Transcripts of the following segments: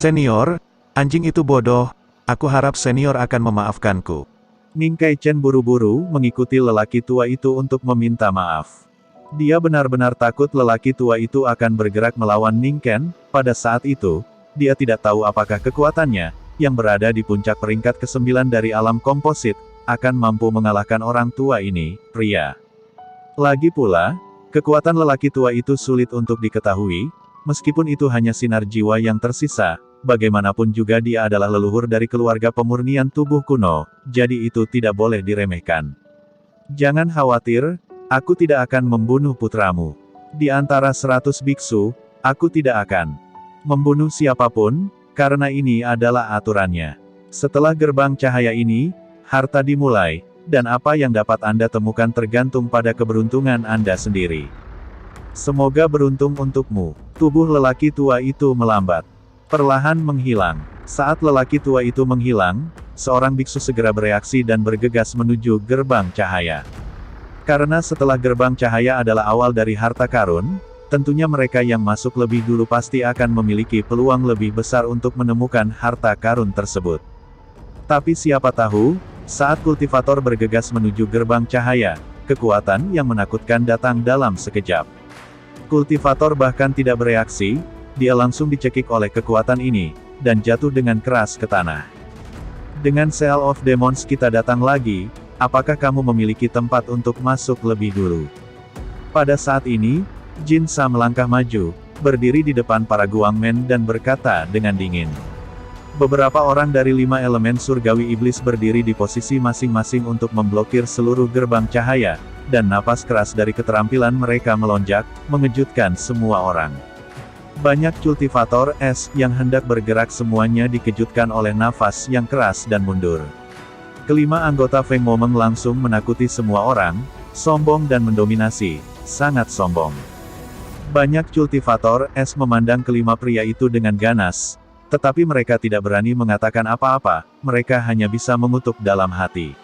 Senior, anjing itu bodoh, aku harap senior akan memaafkanku. Ning Kai-chen buru-buru mengikuti lelaki tua itu untuk meminta maaf. Dia benar-benar takut lelaki tua itu akan bergerak melawan Ning Ken. Pada saat itu, dia tidak tahu apakah kekuatannya, yang berada di puncak peringkat ke-9 dari alam komposit, akan mampu mengalahkan orang tua ini, pria. Lagi pula, kekuatan lelaki tua itu sulit untuk diketahui, meskipun itu hanya sinar jiwa yang tersisa, bagaimanapun juga dia adalah leluhur dari keluarga pemurnian tubuh kuno, jadi itu tidak boleh diremehkan. Jangan khawatir, aku tidak akan membunuh putramu. Di antara 100 biksu, aku tidak akan membunuh siapapun, karena ini adalah aturannya. Setelah gerbang cahaya ini, harta dimulai, dan apa yang dapat Anda temukan tergantung pada keberuntungan Anda sendiri. Semoga beruntung untukmu. Tubuh lelaki tua itu melambat. Perlahan menghilang. Saat lelaki tua itu menghilang, seorang biksu segera bereaksi dan bergegas menuju gerbang cahaya. Karena setelah gerbang cahaya adalah awal dari harta karun, tentunya mereka yang masuk lebih dulu pasti akan memiliki peluang lebih besar untuk menemukan harta karun tersebut. Tapi siapa tahu, saat kultivator bergegas menuju gerbang cahaya, kekuatan yang menakutkan datang dalam sekejap. Kultivator bahkan tidak bereaksi, dia langsung dicekik oleh kekuatan ini, dan jatuh dengan keras ke tanah. Dengan Seal of Demons kita datang lagi, apakah kamu memiliki tempat untuk masuk lebih dulu? Pada saat ini, Jin Sa melangkah maju, berdiri di depan para Guangmen dan berkata dengan dingin. Beberapa orang dari 5 elemen surgawi iblis berdiri di posisi masing-masing untuk memblokir seluruh gerbang cahaya, dan napas keras dari keterampilan mereka melonjak, mengejutkan semua orang. Banyak cultivator es yang hendak bergerak semuanya dikejutkan oleh nafas yang keras dan mundur. Kelima anggota Feng Momeng langsung menakuti semua orang, sombong dan mendominasi, sangat sombong. Banyak cultivator es memandang kelima pria itu dengan ganas, tetapi mereka tidak berani mengatakan apa-apa, mereka hanya bisa mengutuk dalam hati.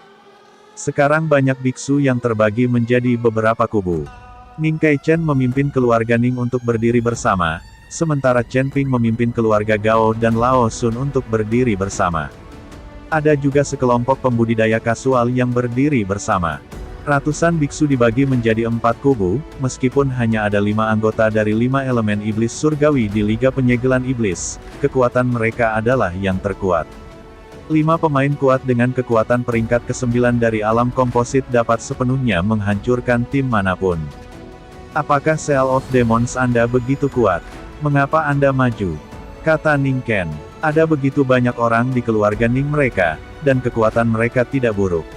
Sekarang banyak biksu yang terbagi menjadi beberapa kubu. Ning Kai-chen memimpin keluarga Ning untuk berdiri bersama, sementara Chen Ping memimpin keluarga Gao dan Lao Sun untuk berdiri bersama. Ada juga sekelompok pembudidaya kasual yang berdiri bersama. Ratusan biksu dibagi menjadi 4 kubu, meskipun hanya ada 5 anggota dari 5 elemen iblis surgawi di Liga Penyegelan Iblis, kekuatan mereka adalah yang terkuat. 5 pemain kuat dengan kekuatan peringkat ke-9 dari alam komposit dapat sepenuhnya menghancurkan tim manapun. Apakah Seal of Demons Anda begitu kuat? Mengapa Anda maju? Kata Ning Ken. Ada begitu banyak orang di keluarga Ning mereka, dan kekuatan mereka tidak buruk.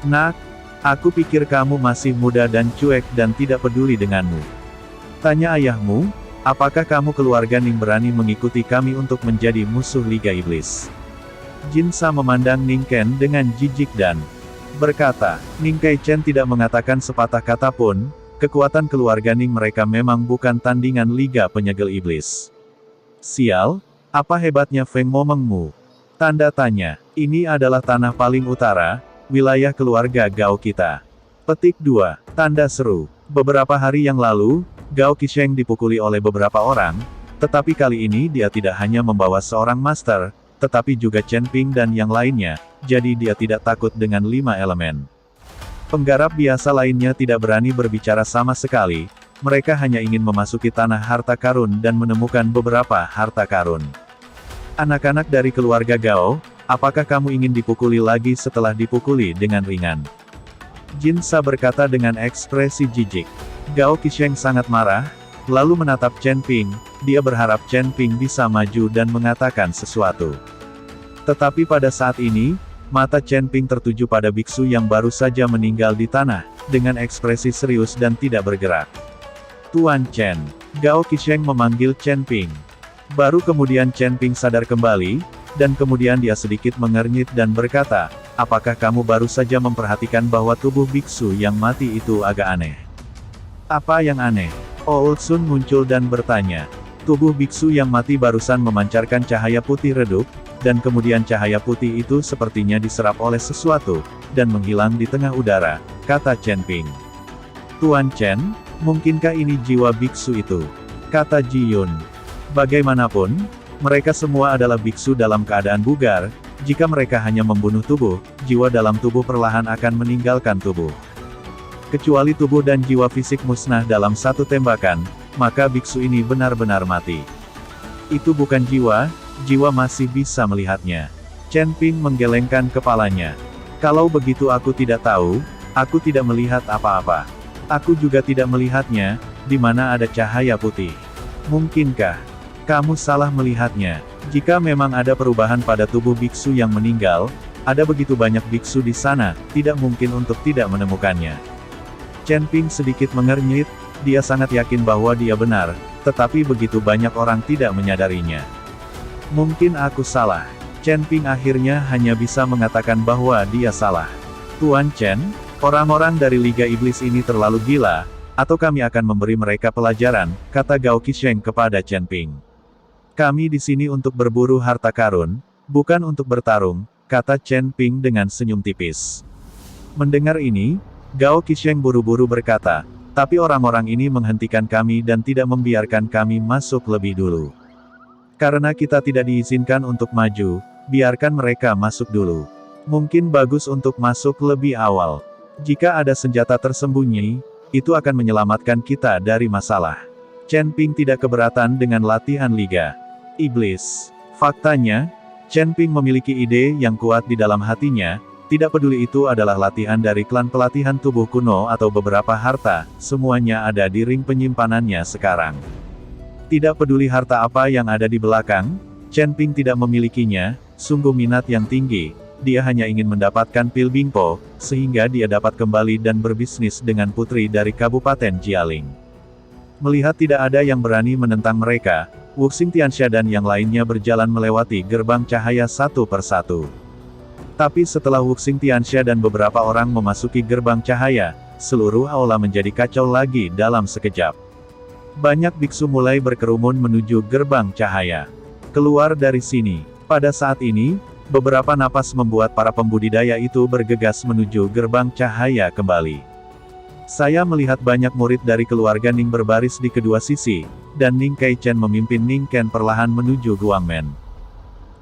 Nak, aku pikir kamu masih muda dan cuek dan tidak peduli denganmu. Tanya ayahmu, apakah kamu keluarga Ning berani mengikuti kami untuk menjadi musuh Liga Iblis? Jin Sa memandang Ning Ken dengan jijik dan berkata, Ning Kai-chen tidak mengatakan sepatah kata pun, kekuatan keluarga Ning mereka memang bukan tandingan Liga Penyegel Iblis. Sial, apa hebatnya Feng Momengmu? Tanda tanya, ini adalah tanah paling utara, wilayah keluarga Gao kita. Petik 2. Tanda seru. Beberapa hari yang lalu, Gao Qisheng dipukuli oleh beberapa orang, tetapi kali ini dia tidak hanya membawa seorang master, tetapi juga Chen Ping dan yang lainnya, jadi dia tidak takut dengan 5 elemen. Penggarap biasa lainnya tidak berani berbicara sama sekali, mereka hanya ingin memasuki tanah harta karun dan menemukan beberapa harta karun. Anak-anak dari keluarga Gao, apakah kamu ingin dipukuli lagi setelah dipukuli dengan ringan? Jin Sa berkata dengan ekspresi jijik. Gao Qisheng sangat marah, lalu menatap Chen Ping, dia berharap Chen Ping bisa maju dan mengatakan sesuatu. Tetapi pada saat ini, mata Chen Ping tertuju pada biksu yang baru saja meninggal di tanah, dengan ekspresi serius dan tidak bergerak. Tuan Chen. Gao Qisheng memanggil Chen Ping. Baru kemudian Chen Ping sadar kembali, dan kemudian dia sedikit mengernyit dan berkata, apakah kamu baru saja memperhatikan bahwa tubuh biksu yang mati itu agak aneh? Apa yang aneh? Old Sun muncul dan bertanya. Tubuh biksu yang mati barusan memancarkan cahaya putih redup, dan kemudian cahaya putih itu sepertinya diserap oleh sesuatu, dan menghilang di tengah udara, kata Chen Ping. Tuan Chen, mungkinkah ini jiwa biksu itu? Kata Ji Yun. Bagaimanapun, Mereka semua adalah biksu dalam keadaan bugar, jika mereka hanya membunuh tubuh, jiwa dalam tubuh perlahan akan meninggalkan tubuh. Kecuali tubuh dan jiwa fisik musnah dalam satu tembakan, maka biksu ini benar-benar mati. Itu bukan jiwa, jiwa masih bisa melihatnya. Chen Ping menggelengkan kepalanya. Kalau begitu aku tidak tahu, aku tidak melihat apa-apa. Aku juga tidak melihatnya, di mana ada cahaya putih. Mungkinkah kamu salah melihatnya? Jika memang ada perubahan pada tubuh biksu yang meninggal, ada begitu banyak biksu di sana, tidak mungkin untuk tidak menemukannya. Chen Ping sedikit mengernyit, dia sangat yakin bahwa dia benar, tetapi begitu banyak orang tidak menyadarinya. Mungkin aku salah. Chen Ping akhirnya hanya bisa mengatakan bahwa dia salah. Tuan Chen, orang-orang dari Liga Iblis ini terlalu gila, atau kami akan memberi mereka pelajaran, kata Gao Qisheng kepada Chen Ping. Kami di sini untuk berburu harta karun, bukan untuk bertarung, kata Chen Ping dengan senyum tipis. Mendengar ini, Gao Qisheng buru-buru berkata, tapi orang-orang ini menghentikan kami dan tidak membiarkan kami masuk lebih dulu. Karena kita tidak diizinkan untuk maju, biarkan mereka masuk dulu. Mungkin bagus untuk masuk lebih awal. Jika ada senjata tersembunyi, itu akan menyelamatkan kita dari masalah. Chen Ping tidak keberatan dengan latihan Liga Iblis. Faktanya, Chen Ping memiliki ide yang kuat di dalam hatinya, tidak peduli itu adalah latihan dari klan pelatihan tubuh kuno atau beberapa harta, semuanya ada di ring penyimpanannya sekarang. Tidak peduli harta apa yang ada di belakang, Chen Ping tidak memilikinya, sungguh minat yang tinggi, dia hanya ingin mendapatkan pil Bingpo, sehingga dia dapat kembali dan berbisnis dengan putri dari Kabupaten Jialing. Melihat tidak ada yang berani menentang mereka, Wuxing Tianxia dan yang lainnya berjalan melewati gerbang cahaya satu persatu. Tapi setelah Wuxing Tianxia dan beberapa orang memasuki gerbang cahaya, seluruh aula menjadi kacau lagi dalam sekejap. Banyak biksu mulai berkerumun menuju gerbang cahaya. Keluar dari sini. Pada saat ini, beberapa napas membuat para pembudidaya itu bergegas menuju gerbang cahaya kembali. Saya melihat banyak murid dari keluarga Ning berbaris di kedua sisi, dan Ning Kaichen memimpin Ning Ken perlahan menuju Guangmen.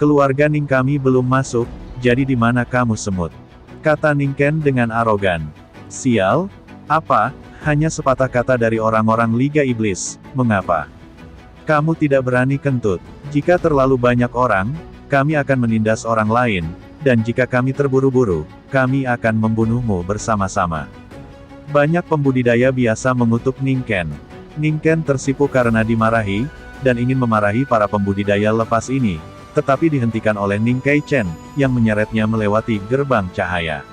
Keluarga Ning kami belum masuk, jadi di mana kamu semut? Kata Ning Ken dengan arogan. Sial? Apa? Hanya sepatah kata dari orang-orang Liga Iblis, mengapa? Kamu tidak berani kentut. Jika terlalu banyak orang, kami akan menindas orang lain, dan jika kami terburu-buru, kami akan membunuhmu bersama-sama. Banyak pembudidaya biasa mengutuk Ning Ken. Ning Ken tersipu karena dimarahi, dan ingin memarahi para pembudidaya lepas ini, tetapi dihentikan oleh Ning Kaichen, yang menyeretnya melewati gerbang cahaya.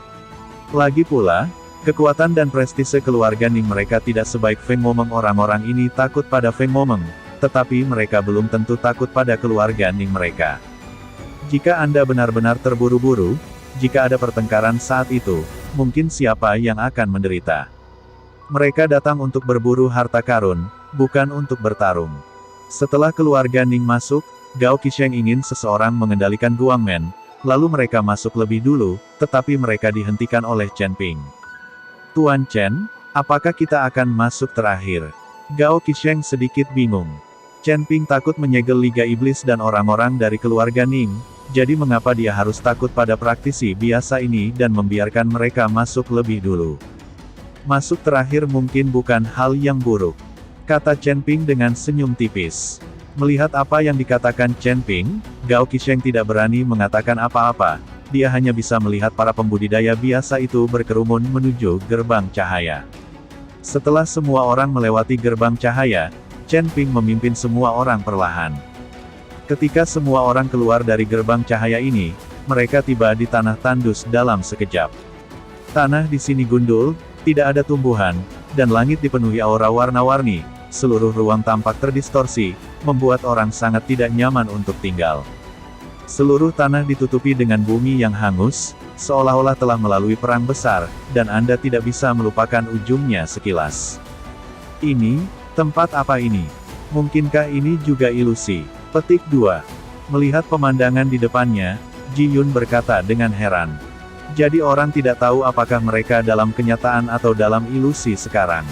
Lagi pula, kekuatan dan prestise keluarga Ning mereka tidak sebaik Feng Momeng. Orang-orang ini takut pada Feng Momeng, tetapi mereka belum tentu takut pada keluarga Ning mereka. Jika Anda benar-benar terburu-buru, jika ada pertengkaran saat itu, mungkin siapa yang akan menderita. Mereka datang untuk berburu harta karun, bukan untuk bertarung. Setelah keluarga Ning masuk, Gao Qisheng ingin seseorang mengendalikan Guangmen, lalu mereka masuk lebih dulu, tetapi mereka dihentikan oleh Chen Ping. Tuan Chen, apakah kita akan masuk terakhir? Gao Qisheng sedikit bingung. Chen Ping takut menyegel Liga Iblis dan orang-orang dari keluarga Ning, jadi mengapa dia harus takut pada praktisi biasa ini dan membiarkan mereka masuk lebih dulu? Masuk terakhir mungkin bukan hal yang buruk, kata Chen Ping dengan senyum tipis. Melihat apa yang dikatakan Chen Ping, Gao Qisheng tidak berani mengatakan apa-apa, dia hanya bisa melihat para pembudidaya biasa itu berkerumun menuju gerbang cahaya. Setelah semua orang melewati gerbang cahaya, Chen Ping memimpin semua orang perlahan. Ketika semua orang keluar dari gerbang cahaya ini, mereka tiba di tanah tandus dalam sekejap. Tanah di sini gundul, tidak ada tumbuhan, dan langit dipenuhi aura warna-warni, seluruh ruang tampak terdistorsi, membuat orang sangat tidak nyaman untuk tinggal. Seluruh tanah ditutupi dengan bumi yang hangus, seolah-olah telah melalui perang besar, dan Anda tidak bisa melupakan ujungnya sekilas. Ini, tempat apa ini? Mungkinkah ini juga ilusi? Petik 2. Melihat pemandangan di depannya, Ji Yun berkata dengan heran. Jadi orang tidak tahu apakah mereka dalam kenyataan atau dalam ilusi sekarang.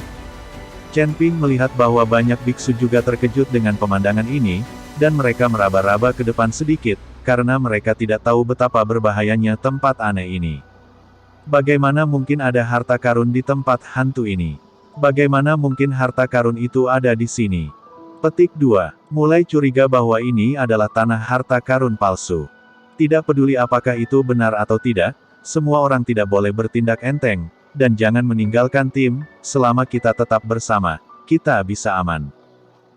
Chen Ping melihat bahwa banyak biksu juga terkejut dengan pemandangan ini, dan mereka meraba-raba ke depan sedikit, karena mereka tidak tahu betapa berbahayanya tempat aneh ini. Bagaimana mungkin ada harta karun di tempat hantu ini? Bagaimana mungkin harta karun itu ada di sini? Petik 2. Mulai curiga bahwa ini adalah tanah harta karun palsu. Tidak peduli apakah itu benar atau tidak, semua orang tidak boleh bertindak enteng, dan jangan meninggalkan tim, selama kita tetap bersama, kita bisa aman.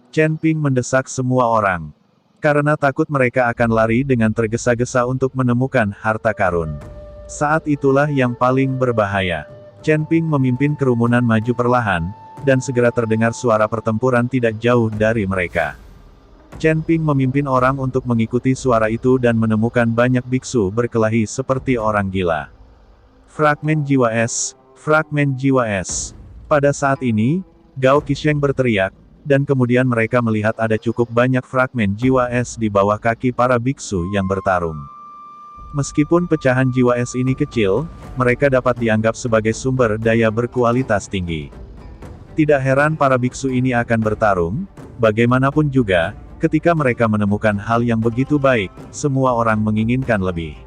Chen Ping mendesak semua orang. Karena takut mereka akan lari dengan tergesa-gesa untuk menemukan harta karun. Saat itulah yang paling berbahaya. Chen Ping memimpin kerumunan maju perlahan, dan segera terdengar suara pertempuran tidak jauh dari mereka. Chen Ping memimpin orang untuk mengikuti suara itu dan menemukan banyak biksu berkelahi seperti orang gila. Fragmen jiwa es, fragmen jiwa es. Pada saat ini, Gao Qisheng berteriak, dan kemudian mereka melihat ada cukup banyak fragmen jiwa es di bawah kaki para biksu yang bertarung. Meskipun pecahan jiwa es ini kecil, mereka dapat dianggap sebagai sumber daya berkualitas tinggi. Tidak heran para biksu ini akan bertarung, bagaimanapun juga, ketika mereka menemukan hal yang begitu baik, semua orang menginginkan lebih.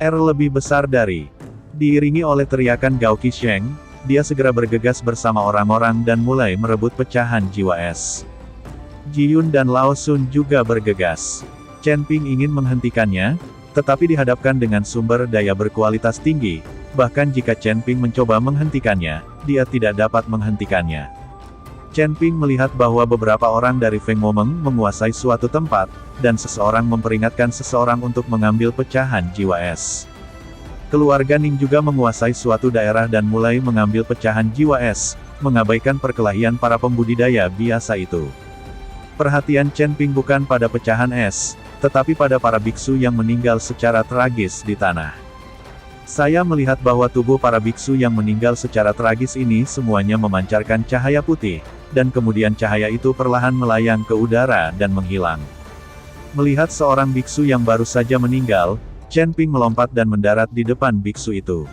Lebih besar dari. Diiringi oleh teriakan Gao Qisheng, dia segera bergegas bersama orang-orang dan mulai merebut pecahan jiwa es. Ji Yun dan Lao Sun juga bergegas. Chen Ping ingin menghentikannya, tetapi dihadapkan dengan sumber daya berkualitas tinggi, bahkan jika Chen Ping mencoba menghentikannya, dia tidak dapat menghentikannya. Chen Ping melihat bahwa beberapa orang dari Feng Momeng menguasai suatu tempat, dan seseorang memperingatkan seseorang untuk mengambil pecahan jiwa es. Keluarga Ning juga menguasai suatu daerah dan mulai mengambil pecahan jiwa es, mengabaikan perkelahian para pembudidaya biasa itu. Perhatian Chen Ping bukan pada pecahan es, tetapi pada para biksu yang meninggal secara tragis di tanah. Saya melihat bahwa tubuh para biksu yang meninggal secara tragis ini semuanya memancarkan cahaya putih, dan kemudian cahaya itu perlahan melayang ke udara dan menghilang. Melihat seorang biksu yang baru saja meninggal, Chen Ping melompat dan mendarat di depan biksu itu.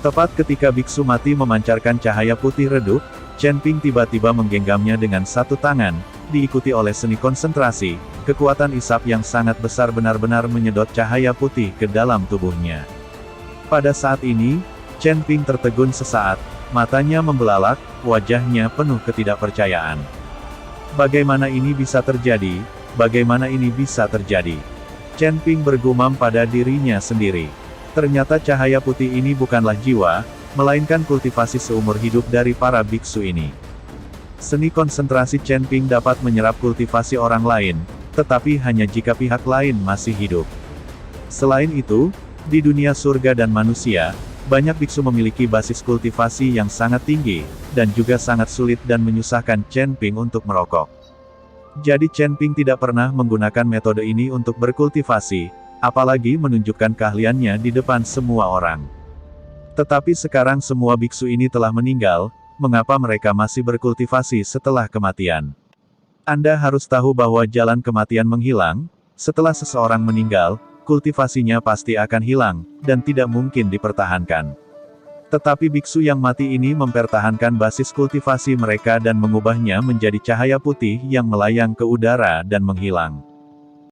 Tepat ketika biksu mati memancarkan cahaya putih redup, Chen Ping tiba-tiba menggenggamnya dengan satu tangan, diikuti oleh seni konsentrasi, kekuatan isap yang sangat besar benar-benar menyedot cahaya putih ke dalam tubuhnya. Pada saat ini, Chen Ping tertegun sesaat, matanya membelalak, wajahnya penuh ketidakpercayaan. Bagaimana ini bisa terjadi? Bagaimana ini bisa terjadi? Chen Ping bergumam pada dirinya sendiri. Ternyata cahaya putih ini bukanlah jiwa, melainkan kultivasi seumur hidup dari para biksu ini. Seni konsentrasi Chen Ping dapat menyerap kultivasi orang lain, tetapi hanya jika pihak lain masih hidup. Selain itu, di dunia surga dan manusia, banyak biksu memiliki basis kultivasi yang sangat tinggi, dan juga sangat sulit dan menyusahkan Chen Ping untuk merokok. Jadi Chen Ping tidak pernah menggunakan metode ini untuk berkultivasi, apalagi menunjukkan keahliannya di depan semua orang. Tetapi sekarang semua biksu ini telah meninggal, mengapa mereka masih berkultivasi setelah kematian? Anda harus tahu bahwa jalan kematian menghilang, setelah seseorang meninggal, kultivasinya pasti akan hilang, dan tidak mungkin dipertahankan. Tetapi biksu yang mati ini mempertahankan basis kultivasi mereka dan mengubahnya menjadi cahaya putih yang melayang ke udara dan menghilang.